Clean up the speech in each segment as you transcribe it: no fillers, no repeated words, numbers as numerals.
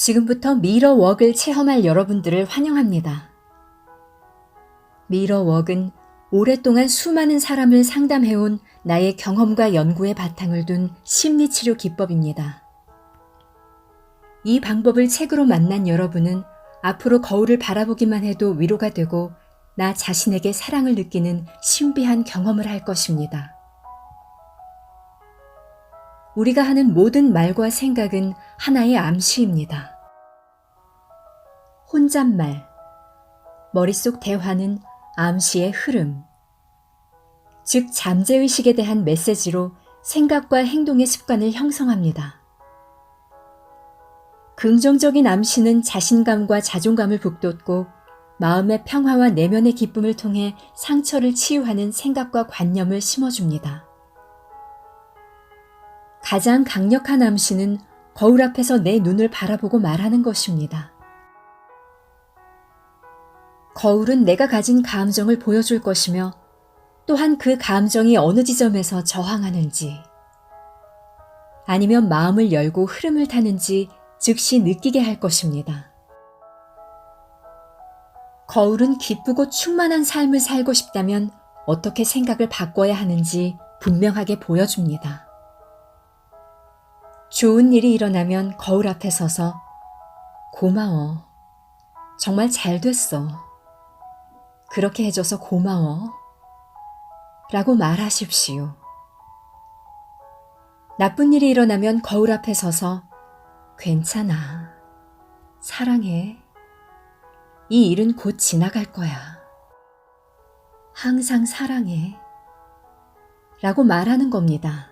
지금부터 미러웍을 체험할 여러분들을 환영합니다. 미러웍은 오랫동안 수많은 사람을 상담해온 나의 경험과 연구에 바탕을 둔 심리치료 기법입니다. 이 방법을 책으로 만난 여러분은 앞으로 거울을 바라보기만 해도 위로가 되고 나 자신에게 사랑을 느끼는 신비한 경험을 할 것입니다. 우리가 하는 모든 말과 생각은 하나의 암시입니다. 혼잣말, 머릿속 대화는 암시의 흐름, 즉 잠재의식에 대한 메시지로 생각과 행동의 습관을 형성합니다. 긍정적인 암시는 자신감과 자존감을 북돋고 마음의 평화와 내면의 기쁨을 통해 상처를 치유하는 생각과 관념을 심어줍니다. 가장 강력한 암시는 거울 앞에서 내 눈을 바라보고 말하는 것입니다. 거울은 내가 가진 감정을 보여줄 것이며 또한 그 감정이 어느 지점에서 저항하는지 아니면 마음을 열고 흐름을 타는지 즉시 느끼게 할 것입니다. 거울은 기쁘고 충만한 삶을 살고 싶다면 어떻게 생각을 바꿔야 하는지 분명하게 보여줍니다. 좋은 일이 일어나면 거울 앞에 서서 고마워. 정말 잘 됐어. 그렇게 해줘서 고마워. 라고 말하십시오. 나쁜 일이 일어나면 거울 앞에 서서 괜찮아. 사랑해. 이 일은 곧 지나갈 거야. 항상 사랑해. 라고 말하는 겁니다.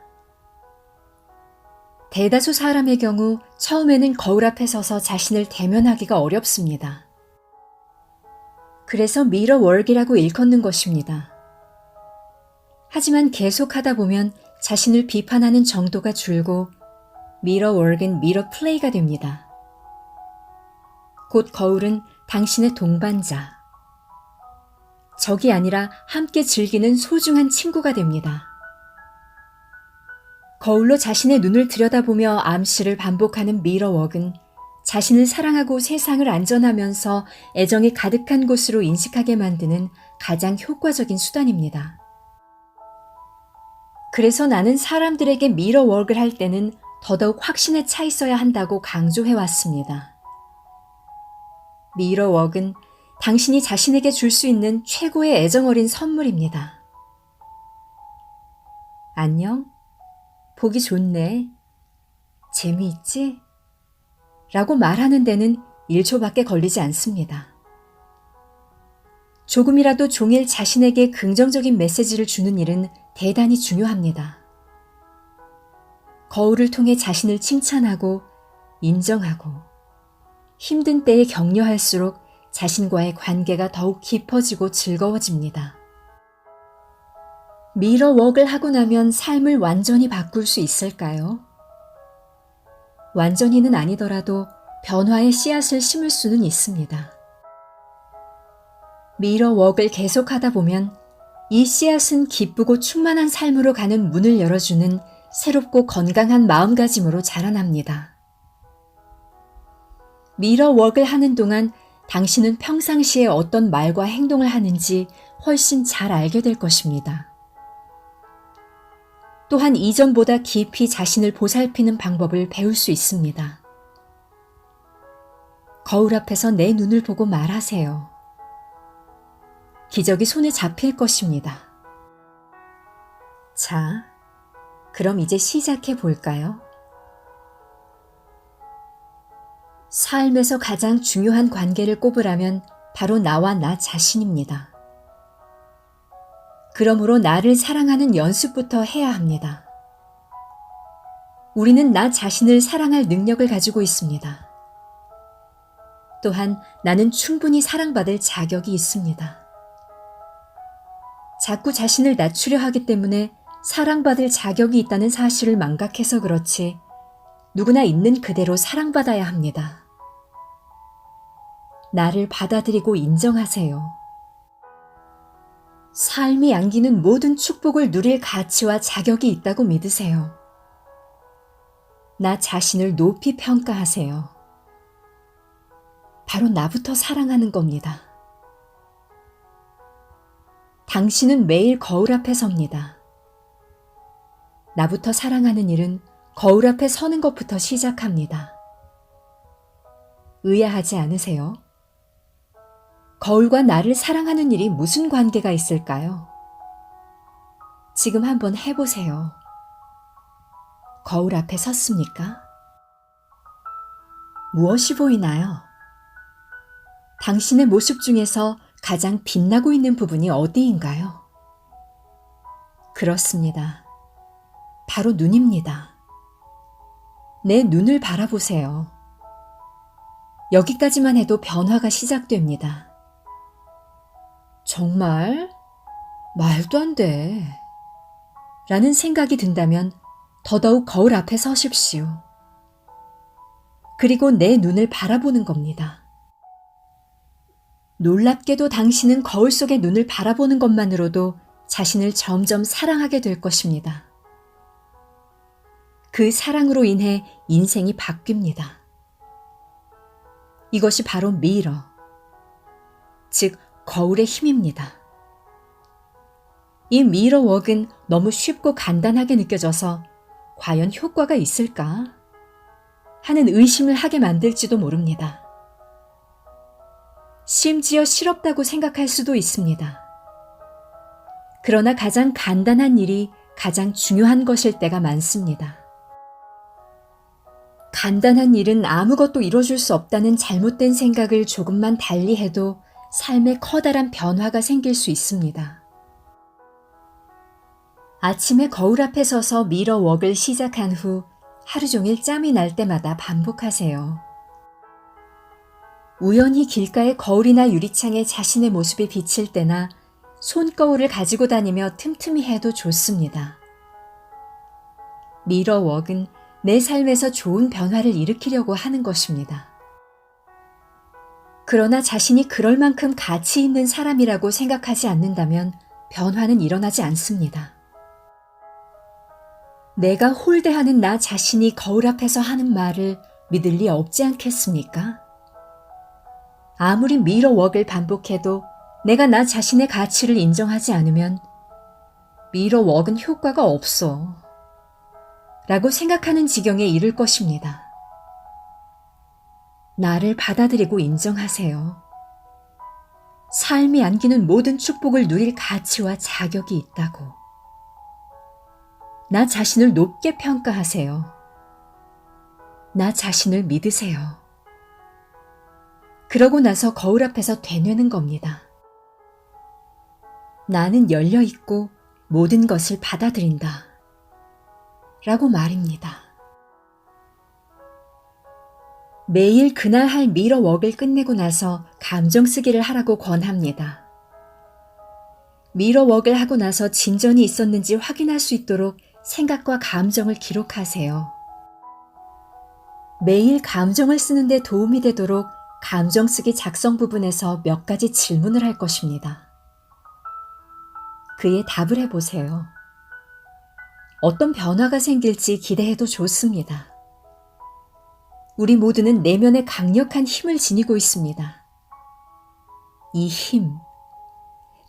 대다수 사람의 경우 처음에는 거울 앞에 서서 자신을 대면하기가 어렵습니다. 그래서 미러웍이라고 일컫는 것입니다. 하지만 계속하다 보면 자신을 비판하는 정도가 줄고 미러웍은 미러플레이가 됩니다. 곧 거울은 당신의 동반자, 적이 아니라 함께 즐기는 소중한 친구가 됩니다. 거울로 자신의 눈을 들여다보며 암시를 반복하는 미러웍은 자신을 사랑하고 세상을 안전하면서 애정이 가득한 곳으로 인식하게 만드는 가장 효과적인 수단입니다. 그래서 나는 사람들에게 미러웍을 할 때는 더더욱 확신에 차 있어야 한다고 강조해 왔습니다. 미러웍은 당신이 자신에게 줄 수 있는 최고의 애정어린 선물입니다. 안녕? 보기 좋네. 재미있지? 라고 말하는 데는 1초밖에 걸리지 않습니다. 조금이라도 종일 자신에게 긍정적인 메시지를 주는 일은 대단히 중요합니다. 거울을 통해 자신을 칭찬하고 인정하고 힘든 때에 격려할수록 자신과의 관계가 더욱 깊어지고 즐거워집니다. 미러웍을 하고 나면 삶을 완전히 바꿀 수 있을까요? 완전히는 아니더라도 변화의 씨앗을 심을 수는 있습니다. 미러웍을 계속하다 보면 이 씨앗은 기쁘고 충만한 삶으로 가는 문을 열어주는 새롭고 건강한 마음가짐으로 자라납니다. 미러웍을 하는 동안 당신은 평상시에 어떤 말과 행동을 하는지 훨씬 잘 알게 될 것입니다. 또한 이전보다 깊이 자신을 보살피는 방법을 배울 수 있습니다. 거울 앞에서 내 눈을 보고 말하세요. 기적이 손에 잡힐 것입니다. 자, 그럼 이제 시작해 볼까요? 삶에서 가장 중요한 관계를 꼽으라면 바로 나와 나 자신입니다. 그러므로 나를 사랑하는 연습부터 해야 합니다. 우리는 나 자신을 사랑할 능력을 가지고 있습니다. 또한 나는 충분히 사랑받을 자격이 있습니다. 자꾸 자신을 낮추려 하기 때문에 사랑받을 자격이 있다는 사실을 망각해서 그렇지 누구나 있는 그대로 사랑받아야 합니다. 나를 받아들이고 인정하세요. 삶이 안기는 모든 축복을 누릴 가치와 자격이 있다고 믿으세요. 나 자신을 높이 평가하세요. 바로 나부터 사랑하는 겁니다. 당신은 매일 거울 앞에 섭니다. 나부터 사랑하는 일은 거울 앞에 서는 것부터 시작합니다. 의아하지 않으세요? 거울과 나를 사랑하는 일이 무슨 관계가 있을까요? 지금 한번 해보세요. 거울 앞에 섰습니까? 무엇이 보이나요? 당신의 모습 중에서 가장 빛나고 있는 부분이 어디인가요? 그렇습니다. 바로 눈입니다. 내 눈을 바라보세요. 여기까지만 해도 변화가 시작됩니다. 정말? 말도 안 돼. 라는 생각이 든다면 더더욱 거울 앞에 서십시오. 그리고 내 눈을 바라보는 겁니다. 놀랍게도 당신은 거울 속의 눈을 바라보는 것만으로도 자신을 점점 사랑하게 될 것입니다. 그 사랑으로 인해 인생이 바뀝니다. 이것이 바로 미러, 즉 거울의 힘입니다. 이 미러 웍은 너무 쉽고 간단하게 느껴져서 과연 효과가 있을까 하는 의심을 하게 만들지도 모릅니다. 심지어 실없다고 생각할 수도 있습니다. 그러나 가장 간단한 일이 가장 중요한 것일 때가 많습니다. 간단한 일은 아무것도 이뤄줄 수 없다는 잘못된 생각을 조금만 달리해도 삶에 커다란 변화가 생길 수 있습니다. 아침에 거울 앞에 서서 미러 웍을 시작한 후 하루 종일 짬이 날 때마다 반복하세요. 우연히 길가의 거울이나 유리창에 자신의 모습이 비칠 때나 손거울을 가지고 다니며 틈틈이 해도 좋습니다. 미러 웍은 내 삶에서 좋은 변화를 일으키려고 하는 것입니다. 그러나 자신이 그럴 만큼 가치 있는 사람이라고 생각하지 않는다면 변화는 일어나지 않습니다. 내가 홀대하는 나 자신이 거울 앞에서 하는 말을 믿을 리 없지 않겠습니까? 아무리 미러 웍을 반복해도 내가 나 자신의 가치를 인정하지 않으면 미러 웍은 효과가 없어 라고 생각하는 지경에 이를 것입니다. 나를 받아들이고 인정하세요. 삶이 안기는 모든 축복을 누릴 가치와 자격이 있다고. 나 자신을 높게 평가하세요. 나 자신을 믿으세요. 그러고 나서 거울 앞에서 되뇌는 겁니다. 나는 열려있고 모든 것을 받아들인다. 라고 말입니다. 매일 그날 할 미러 웍을 끝내고 나서 감정 쓰기를 하라고 권합니다. 미러 웍을 하고 나서 진전이 있었는지 확인할 수 있도록 생각과 감정을 기록하세요. 매일 감정을 쓰는데 도움이 되도록 감정 쓰기 작성 부분에서 몇 가지 질문을 할 것입니다. 그에 답을 해보세요. 어떤 변화가 생길지 기대해도 좋습니다. 우리 모두는 내면에 강력한 힘을 지니고 있습니다. 이 힘,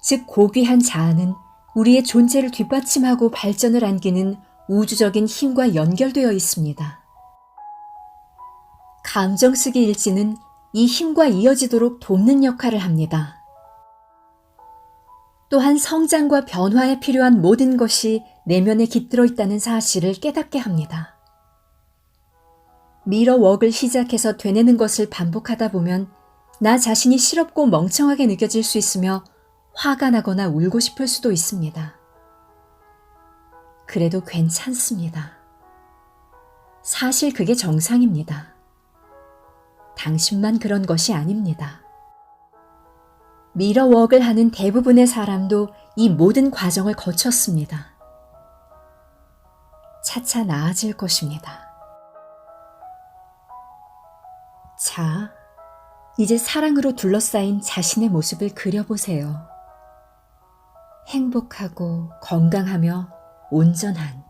즉 고귀한 자아는 우리의 존재를 뒷받침하고 발전을 안기는 우주적인 힘과 연결되어 있습니다. 감정 쓰기 일지는 이 힘과 이어지도록 돕는 역할을 합니다. 또한 성장과 변화에 필요한 모든 것이 내면에 깃들어 있다는 사실을 깨닫게 합니다. 미러 웍을 시작해서 되뇌는 것을 반복하다 보면 나 자신이 실없고 멍청하게 느껴질 수 있으며 화가 나거나 울고 싶을 수도 있습니다. 그래도 괜찮습니다. 사실 그게 정상입니다. 당신만 그런 것이 아닙니다. 미러 웍을 하는 대부분의 사람도 이 모든 과정을 거쳤습니다. 차차 나아질 것입니다. 자, 이제 사랑으로 둘러싸인 자신의 모습을 그려보세요. 행복하고 건강하며 온전한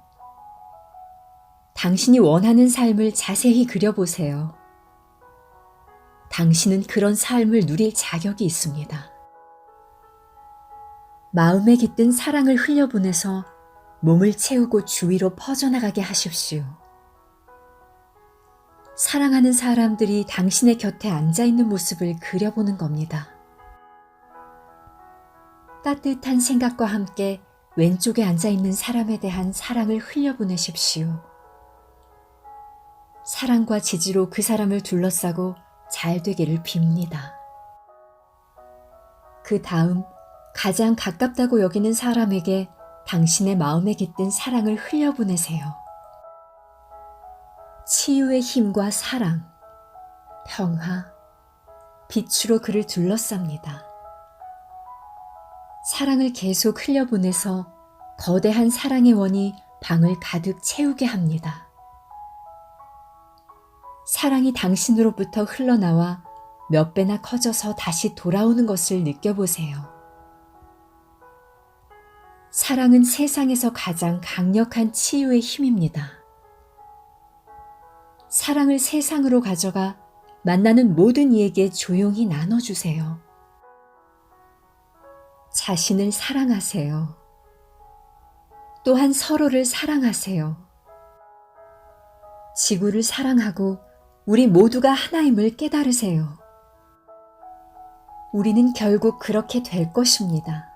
당신이 원하는 삶을 자세히 그려보세요. 당신은 그런 삶을 누릴 자격이 있습니다. 마음에 깃든 사랑을 흘려보내서 몸을 채우고 주위로 퍼져나가게 하십시오. 사랑하는 사람들이 당신의 곁에 앉아있는 모습을 그려보는 겁니다. 따뜻한 생각과 함께 왼쪽에 앉아있는 사람에 대한 사랑을 흘려보내십시오. 사랑과 지지로 그 사람을 둘러싸고 잘 되기를 빕니다. 그 다음 가장 가깝다고 여기는 사람에게 당신의 마음에 깃든 사랑을 흘려보내세요. 치유의 힘과 사랑, 평화, 빛으로 그를 둘러쌉니다. 사랑을 계속 흘려보내서 거대한 사랑의 원이 방을 가득 채우게 합니다. 사랑이 당신으로부터 흘러나와 몇 배나 커져서 다시 돌아오는 것을 느껴보세요. 사랑은 세상에서 가장 강력한 치유의 힘입니다. 사랑을 세상으로 가져가 만나는 모든 이에게 조용히 나눠주세요. 자신을 사랑하세요. 또한 서로를 사랑하세요. 지구를 사랑하고 우리 모두가 하나임을 깨달으세요. 우리는 결국 그렇게 될 것입니다.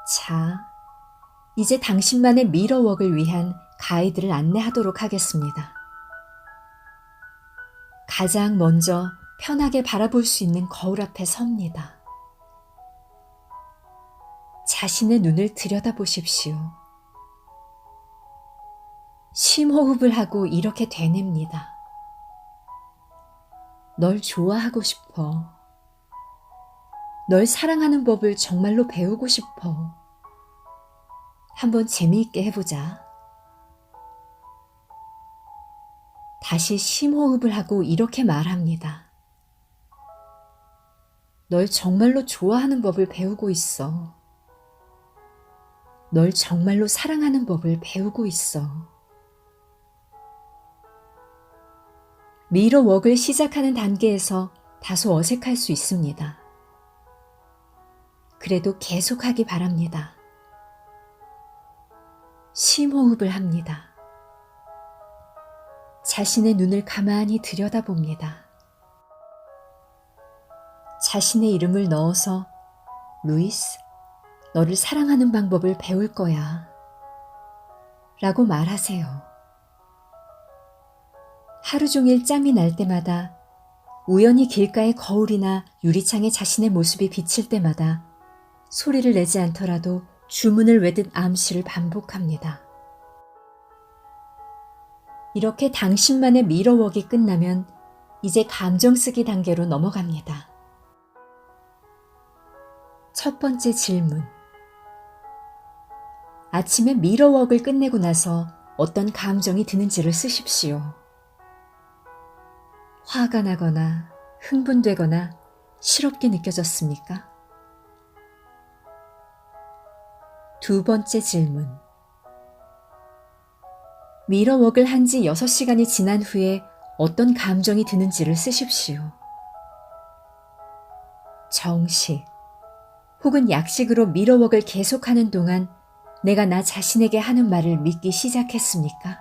자, 이제 당신만의 미러웍을 위한 가이드를 안내하도록 하겠습니다. 가장 먼저 편하게 바라볼 수 있는 거울 앞에 섭니다. 자신의 눈을 들여다보십시오. 심호흡을 하고 이렇게 되뇌입니다. 널 좋아하고 싶어. 널 사랑하는 법을 정말로 배우고 싶어. 한번 재미있게 해보자. 다시 심호흡을 하고 이렇게 말합니다. 널 정말로 좋아하는 법을 배우고 있어. 널 정말로 사랑하는 법을 배우고 있어. 미러웍을 시작하는 단계에서 다소 어색할 수 있습니다. 그래도 계속하기 바랍니다. 심호흡을 합니다. 자신의 눈을 가만히 들여다봅니다. 자신의 이름을 넣어서 루이스, 너를 사랑하는 방법을 배울 거야 라고 말하세요. 하루 종일 짬이 날 때마다, 우연히 길가의 거울이나 유리창에 자신의 모습이 비칠 때마다 소리를 내지 않더라도 주문을 외듯 암시를 반복합니다. 이렇게 당신만의 미러웍이 끝나면 이제 감정 쓰기 단계로 넘어갑니다. 첫 번째 질문. 아침에 미러웍을 끝내고 나서 어떤 감정이 드는지를 쓰십시오. 화가 나거나 흥분되거나 실없게 느껴졌습니까? 두 번째 질문. 미러웍을 한 지 6시간이 지난 후에 어떤 감정이 드는지를 쓰십시오. 정식 혹은 약식으로 미러웍을 계속하는 동안 내가 나 자신에게 하는 말을 믿기 시작했습니까?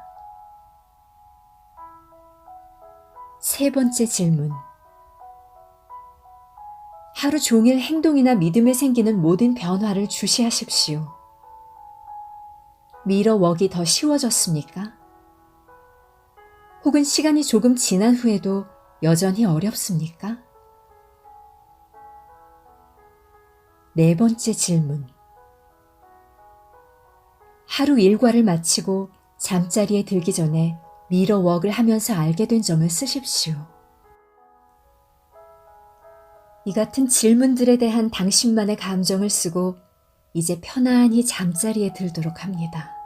세 번째 질문. 하루 종일 행동이나 믿음에 생기는 모든 변화를 주시하십시오. 미러웍이 더 쉬워졌습니까? 혹은 시간이 조금 지난 후에도 여전히 어렵습니까? 네 번째 질문. 하루 일과를 마치고 잠자리에 들기 전에 미러웍을 하면서 알게 된 점을 쓰십시오. 이 같은 질문들에 대한 당신만의 감정을 쓰고 이제 편안히 잠자리에 들도록 합니다.